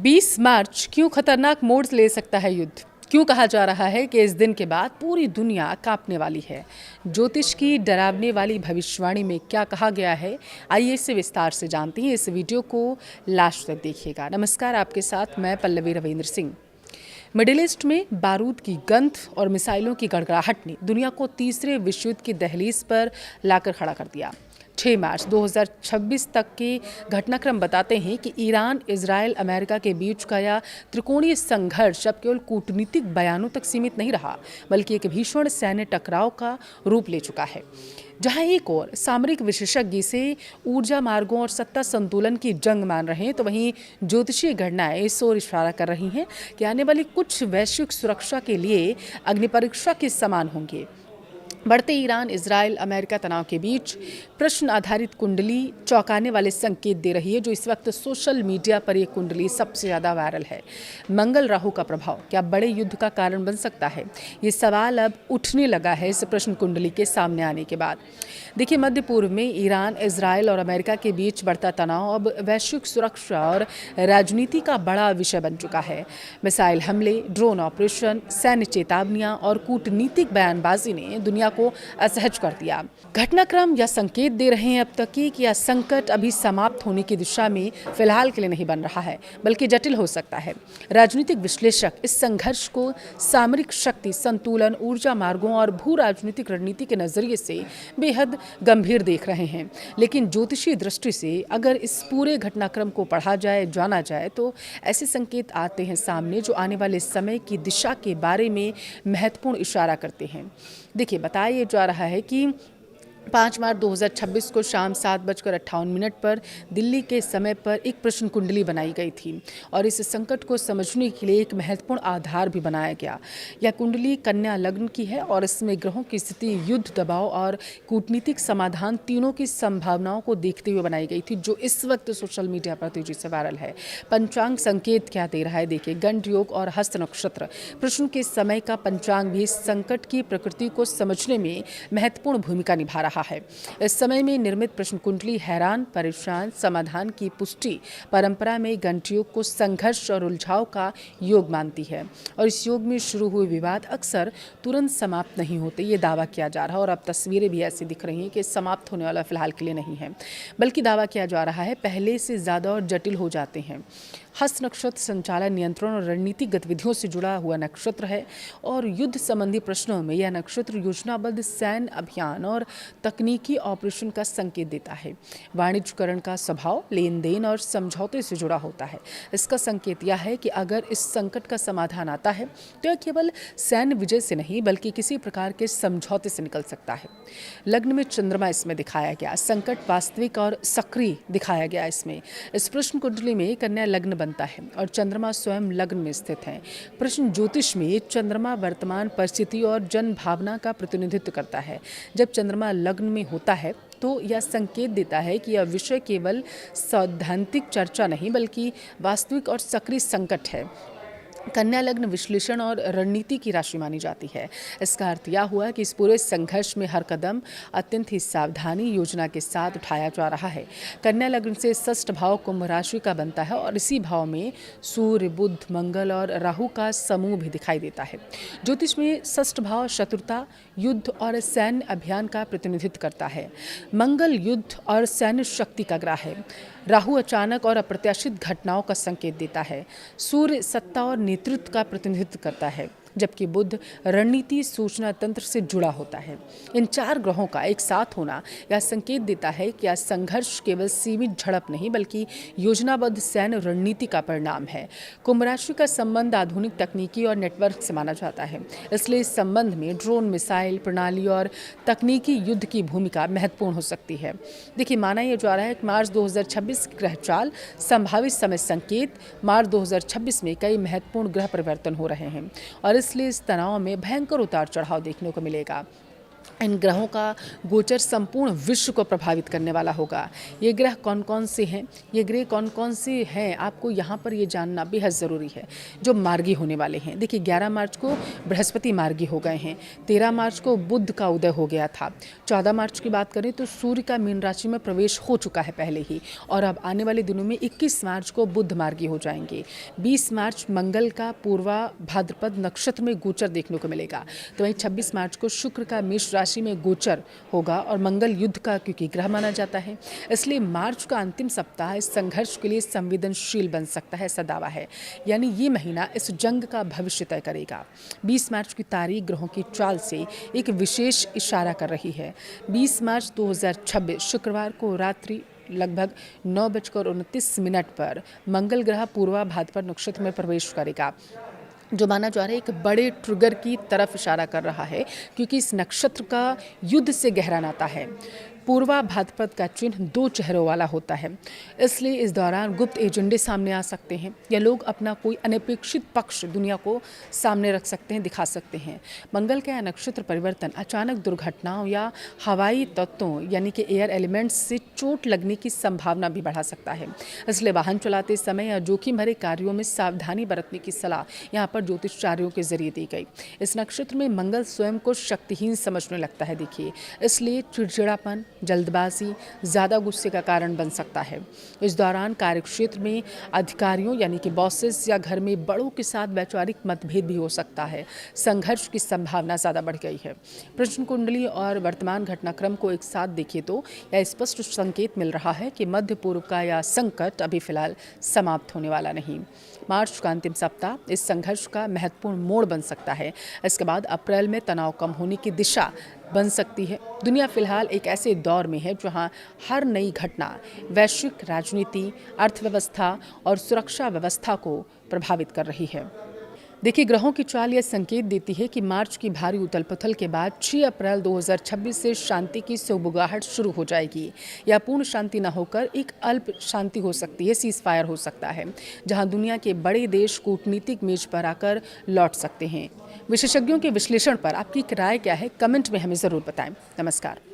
20 मार्च क्यों खतरनाक मोड़ ले सकता है युद्ध? क्यों कहा जा रहा है कि इस दिन के बाद पूरी दुनिया कांपने वाली है? ज्योतिष की डरावने वाली भविष्यवाणी में क्या कहा गया है? आइए इसे विस्तार से जानते हैं। इस वीडियो को लास्ट तक देखिएगा। नमस्कार, आपके साथ मैं पल्लवी रविंद्र सिंह। मिडिल ईस्ट में बारूद की गंध और मिसाइलों की गड़गड़ाहट ने दुनिया को तीसरे विश्व युद्ध की दहलीज पर लाकर खड़ा कर दिया। 6 मार्च 2026 तक के घटनाक्रम बताते हैं कि ईरान, इजराइल, अमेरिका के बीच का यह त्रिकोणीय संघर्ष अब केवल कूटनीतिक बयानों तक सीमित नहीं रहा, बल्कि एक भीषण सैन्य टकराव का रूप ले चुका है। जहां एक और सामरिक विशेषज्ञ इसे ऊर्जा मार्गों और सत्ता संतुलन की जंग मान रहे हैं, तो वहीं ज्योतिषीय घटनाएं इस ओर इशारा कर रही हैं कि आने वाली कुछ वैश्विक सुरक्षा के लिए अग्निपरीक्षा के समान होंगे। बढ़ते ईरान, इजराइल, अमेरिका तनाव के बीच प्रश्न आधारित कुंडली चौंकाने वाले संकेत दे रही है। जो इस वक्त सोशल मीडिया पर ये कुंडली सबसे ज़्यादा वायरल है। मंगल राहु का प्रभाव क्या बड़े युद्ध का कारण बन सकता है? ये सवाल अब उठने लगा है इस प्रश्न कुंडली के सामने आने के बाद। देखिए, मध्य पूर्व में ईरान, इजराइल और अमेरिका के बीच बढ़ता तनाव अब वैश्विक सुरक्षा और राजनीति का बड़ा विषय बन चुका है। मिसाइल हमले, ड्रोन ऑपरेशन, सैन्य चेतावनियां और कूटनीतिक बयानबाजी ने दुनिया को असहज कर दिया। घटनाक्रम या संकेत दे रहे हैं अब तक कि यह संकट अभी समाप्त होने की दिशा में फिलहाल के लिए नहीं बन रहा है, बल्कि जटिल हो सकता है। राजनीतिक विश्लेषक इस संघर्ष को सामरिक शक्ति संतुलन, ऊर्जा मार्गों और भू राजनीतिक रणनीति के नजरिए से बेहद गंभीर देख रहे हैं। लेकिन ज्योतिषीय दृष्टि से अगर इस पूरे घटनाक्रम को पढ़ा जाए, जाना जाए, तो ऐसे संकेत आते हैं सामने जो आने वाले समय की दिशा के बारे में महत्वपूर्ण इशारा करते हैं। देखिए, बताया जा रहा है कि 5 मार्च 2026 को शाम 7:58 पर दिल्ली के समय पर एक प्रश्न कुंडली बनाई गई थी और इस संकट को समझने के लिए एक महत्वपूर्ण आधार भी बनाया गया। यह कुंडली कन्या लग्न की है और इसमें ग्रहों की स्थिति, युद्ध, दबाव और कूटनीतिक समाधान तीनों की संभावनाओं को देखते हुए बनाई गई थी, जो इस वक्त सोशल मीडिया पर तेजी से वायरल है। पंचांग संकेत क्या दे रहा है? देखिए, गंड योग और हस्त नक्षत्र प्रश्न के समय का पंचांग भी इस संकट की प्रकृति को समझने में महत्वपूर्ण भूमिका निभा रहा है। इस समय में निर्मित प्रश्न कुंडली हैरान, परेशान, समाधान की पुष्टि परंपरा में गंठयोग को संघर्ष और उलझाव का योग मानती है और इस योग में शुरू हुए विवाद अक्सर तुरंत समाप्त नहीं होते, ये दावा किया जा रहा है। और अब तस्वीरें भी ऐसी दिख रही हैं कि समाप्त होने वाला फिलहाल के लिए नहीं है, बल्कि दावा किया जा रहा है पहले से ज़्यादा और जटिल हो जाते हैं। हस्त नक्षत्र संचालन, नियंत्रण और रणनीतिक गतिविधियों से जुड़ा हुआ नक्षत्र है और युद्ध संबंधी प्रश्नों में यह नक्षत्र योजनाबद्ध सैन्य अभियान और तकनीकी ऑपरेशन का संकेत देता है। वाणिज्यकरण का स्वभाव लेन देन और समझौते से जुड़ा होता है। इसका संकेत यह है कि अगर इस संकट का समाधान आता है तो यह केवल सैन्य विजय से नहीं, बल्कि किसी प्रकार के समझौते से निकल सकता है। लग्न में चंद्रमा इसमें दिखाया गया, संकट वास्तविक और सक्रिय दिखाया गया। इसमें इस प्रश्न कुंडली में कन्या लग्न बनता है और चंद्रमा स्वयं लग्न में स्थित है। प्रश्न ज्योतिष में चंद्रमा वर्तमान परिस्थिति और जन भावना का प्रतिनिधित्व करता है। जब चंद्रमा लग्न में होता है तो यह संकेत देता है कि यह विषय केवल सैद्धांतिक चर्चा नहीं, बल्कि वास्तविक और सक्रिय संकट है। कन्या लग्न विश्लेषण और रणनीति की राशि मानी जाती है। इसका अर्थ यह हुआ कि इस पूरे संघर्ष में हर कदम अत्यंत ही सावधानी, योजना के साथ उठाया जा रहा है। कन्या लग्न से षष्ठ भाव कुंभ राशि का बनता है और इसी भाव में सूर्य, बुध, मंगल और राहु का समूह भी दिखाई देता है। ज्योतिष में षष्ठ भाव शत्रुता, युद्ध और सैन्य अभियान का प्रतिनिधित्व करता है। मंगल युद्ध और सैन्य शक्ति का ग्रह है। राहु अचानक और अप्रत्याशित घटनाओं का संकेत देता है। सूर्य सत्ता और नेतृत्व का प्रतिनिधित्व करता है, जबकि बुध रणनीति, सूचना तंत्र से जुड़ा होता है। इन 4 ग्रहों का एक साथ होना यह संकेत देता है कि यह संघर्ष केवल सीमित झड़प नहीं, बल्कि योजनाबद्ध सैन्य रणनीति का परिणाम है। कुंभ राशि का संबंध आधुनिक तकनीकी और नेटवर्क से माना जाता है, इसलिए इस संबंध में ड्रोन, मिसाइल प्रणाली और तकनीकी युद्ध की भूमिका महत्वपूर्ण हो सकती है। देखिए, माना यह जा रहा है कि मार्च 2026 की ग्रह चाल, संभावित समय संकेत। मार्च 2026 में कई महत्वपूर्ण ग्रह परिवर्तन हो रहे हैं और इसलिए इस तनाव में भयंकर उतार चढ़ाव देखने को मिलेगा। इन ग्रहों का गोचर संपूर्ण विश्व को प्रभावित करने वाला होगा। ये ग्रह कौन कौन से हैं, ये ग्रह कौन कौन से हैं, आपको यहाँ पर ये जानना बेहद ज़रूरी है। जो मार्गी होने वाले हैं, देखिए 11 मार्च को बृहस्पति मार्गी हो गए हैं, 13 मार्च को बुध का उदय हो गया था, 14 मार्च की बात करें तो सूर्य का मीन राशि में प्रवेश हो चुका है पहले ही, और अब आने वाले दिनों में 21 मार्च को बुध मार्गी हो जाएंगे। 20 मार्च मंगल का पूर्वा भाद्रपद नक्षत्र में गोचर देखने को मिलेगा। तो वहीं 26 मार्च को शुक्र का मेष राशि में गोचर होगा, और मंगल युद्ध का क्योंकि ग्रह माना जाता है, इसलिए मार्च का अंतिम सप्ताह इस संघर्ष के लिए संवेदनशील बन सकता है, ऐसा दावा है। यानी ये महीना इस जंग का भविष्य तय करेगा। 20 मार्च की तारीख ग्रहों की चाल से एक विशेष इशारा कर रही है। 20 मार्च 2026 शुक्रवार को रात्रि लगभग 9:29 पर मंगल ग्रह पूर्वा भाद्रपद नक्षत्र में प्रवेश करेगा, जो माना जा रहा है एक बड़े ट्रिगर की तरफ इशारा कर रहा है, क्योंकि इस नक्षत्र का युद्ध से गहरा नाता है। पूर्वा भाद्रपद का चिन्ह 2 चेहरों वाला होता है, इसलिए इस दौरान गुप्त एजेंडे सामने आ सकते हैं, या लोग अपना कोई अनपेक्षित पक्ष दुनिया को सामने रख सकते हैं, दिखा सकते हैं। मंगल का नक्षत्र परिवर्तन अचानक दुर्घटनाओं या हवाई तत्वों यानी कि एयर एलिमेंट्स से चोट लगने की संभावना भी बढ़ा सकता है, इसलिए वाहन चलाते समय या जोखिम भरे कार्यों में सावधानी बरतने की सलाह यहाँ पर ज्योतिषाचार्यों के जरिए दी गई। इस नक्षत्र में मंगल स्वयं को शक्तिहीन समझने लगता है, देखिए, इसलिए चिड़चिड़ापन, जल्दबाजी, ज़्यादा गुस्से का कारण बन सकता है। इस दौरान कार्यक्षेत्र में अधिकारियों यानी कि बॉसेस या घर में बड़ों के साथ वैचारिक मतभेद भी हो सकता है। संघर्ष की संभावना ज़्यादा बढ़ गई है। प्रश्न कुंडली और वर्तमान घटनाक्रम को एक साथ देखिए तो यह स्पष्ट संकेत मिल रहा है कि मध्य पूर्व का यह संकट अभी फिलहाल समाप्त होने वाला नहीं। मार्च का अंतिम सप्ताह इस संघर्ष का महत्वपूर्ण मोड़ बन सकता है। इसके बाद अप्रैल में तनाव कम होने की दिशा बन सकती है। दुनिया फिलहाल एक ऐसे दौर में है जहां हर नई घटना वैश्विक राजनीति, अर्थव्यवस्था और सुरक्षा व्यवस्था को प्रभावित कर रही है। देखिए, ग्रहों की चाल यह संकेत देती है कि मार्च की भारी उथल-पुथल के बाद 6 अप्रैल 2026 से शांति की सुगबुगाहट शुरू हो जाएगी। या पूर्ण शांति न होकर एक अल्प शांति हो सकती है, सीज फायर हो सकता है, जहां दुनिया के बड़े देश कूटनीतिक मेज पर आकर लौट सकते हैं। विशेषज्ञों के विश्लेषण पर आपकी राय क्या है, कमेंट में हमें ज़रूर बताएं। नमस्कार।